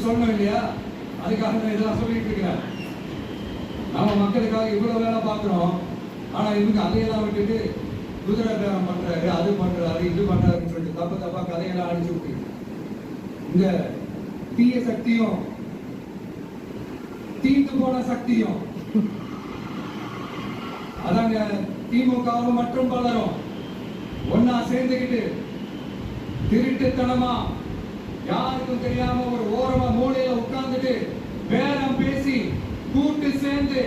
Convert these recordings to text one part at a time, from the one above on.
சொல்லணும் இல்லையா? அதுக்காக நான் இதெல்லாம் சொல்லிட்டு இருக்கிறேன். நம்ம மக்களுக்காக இவ்வளவு வேலை பார்க்கிறோம். ஆனா இவங்க அதையெல்லாம் விட்டுட்டு குதிரை பேரம் பண்றாரு, அது பண்றாரு, இது பண்றாருன்னு சொல்லிட்டு தப்பு தப்பா கதையெல்லாம் அடிச்சு விட்டு இந்த தீய சக்தியும் தீர்ந்து போன சக்தியும் அதாங்க திமுகவும் மற்றும் பலரும் ஒன்னா சேர்ந்துகிட்டு திருட்டுத்தனமா யாருக்கும் தெரியாம ஒரு ஓரமா மூலையில உட்கார்ந்துட்டு பேரம் பேசி கூட்டு சேர்ந்து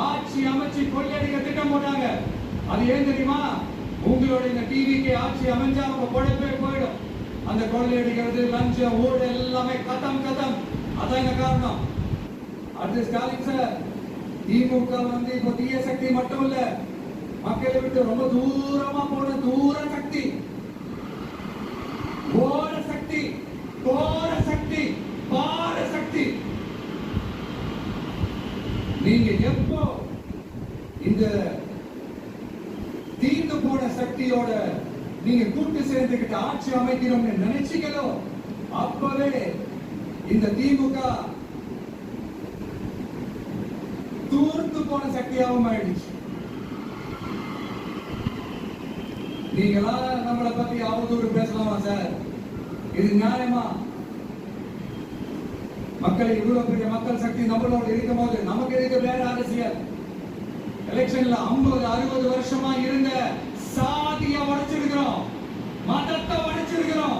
ஆட்சி அமைச்சு கொள்ளையடிக்க திட்டம் போட்டாங்க. அது ஏன் தெரியுமா? உங்களோட இந்த டிவிக்கு ஆட்சி அமைஞ்சா அவங்க பொழைப்பே போயிடும். அந்த கொள்ளையடிக்கிறது, லஞ்சம், ஊழல் எல்லாமே கதம். அதாங்க காரணம். அடுத்து ஸ்டாலின் சார், திமுக இப்போ தீய சக்தி மட்டும் இல்ல, மக்களை விட்டு ரொம்ப தூரமா போன தூர சக்தி, கோர சக்தி, கோர சக்தி, பார சக்தி. நீங்க எப்போ இந்த தீர்ந்து போன சக்தியோட நீங்க கூட்டு சேர்ந்துகிட்டு ஆட்சி அமைக்கணும்னு நினைச்சீங்களோ அப்பவே இந்த திமுக தூர்த்து போன சக்தியாகவும் ஆயிடுச்சு. நீங்களா நம்மளை பத்தி அவதூறு பேசலாமா சார்? இது நியாயமா? மக்களை இவ்வளவு பெரிய மக்கள் சக்தி நம்மளோட இருக்கும் போது நமக்கு இருக்க வேற அரசியல். எலெக்ஷன்ல 50-60 வருஷமா இருந்த சாதிய உடைச்சிருக்கிறோம், மதத்தை உடைச்சிருக்கிறோம்,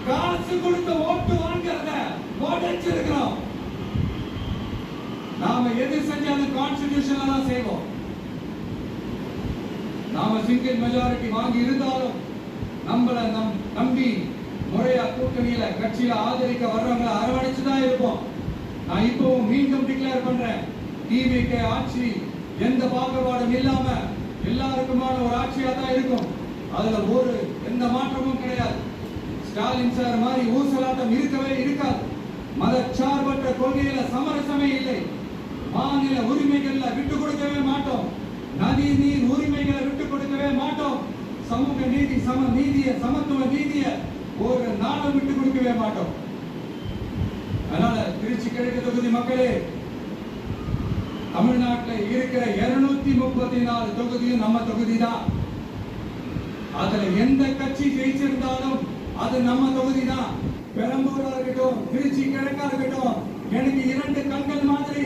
காசு கொடுத்து ஓட்டு வாங்குறத உடைச்சிருக்கிறோம். நாம எது செஞ்சாலும் கான்ஸ்டிடியூஷன்ல தான் செய்வோம். நாம சிங்கிள் மெஜாரிட்டி வாங்கி இருந்தாலும் நம்மள நம்பி முறையா கூட்டணியில கட்சியில ஆதரிக்க வர்றவங்களை அரவணைச்சுதான் இருப்போம். நான் இப்பவும் மீண்டும் டிக்ளேர் பண்றேன், டிவிகே ஆட்சி எந்த பாகுபாடும் இல்லாம எல்லாருக்குமான ஒரு ஆட்சியா தான் இருக்கும். அதுல எந்த மாற்றமும் கிடையாது. ஸ்டாலின் சார் மாதிரி ஊசலாட்டம் இருக்கவே இருக்காது. மதச்சார்பற்ற கொள்கையில சமரசமே இல்லை. மாநில உரிமைகள்ல விட்டு கொடுக்கவே மாட்டோம். நதி நீர் உரிமைகளை விட்டு கொடுக்கவே மாட்டோம். சமூக நீதி, சம நீதிய, சமத்துவ நீதிய ஒரு நாளும் விட்டு கொடுக்கவே மாட்டோம். அதனால திருச்சி கிழக்கு தொகுதி மக்களே, தமிழ்நாட்டில் இருக்கிற 234 தொகுதியும் நம்ம தொகுதி தான். அதுல எந்த கட்சி ஜெயிச்சிருந்தாலும் அது நம்ம தொகுதி தான். பெரம்பூரா இருக்கட்டும், திருச்சி கிழக்கா இருக்கட்டும், எனக்கு 2 கண்கள் மாதிரி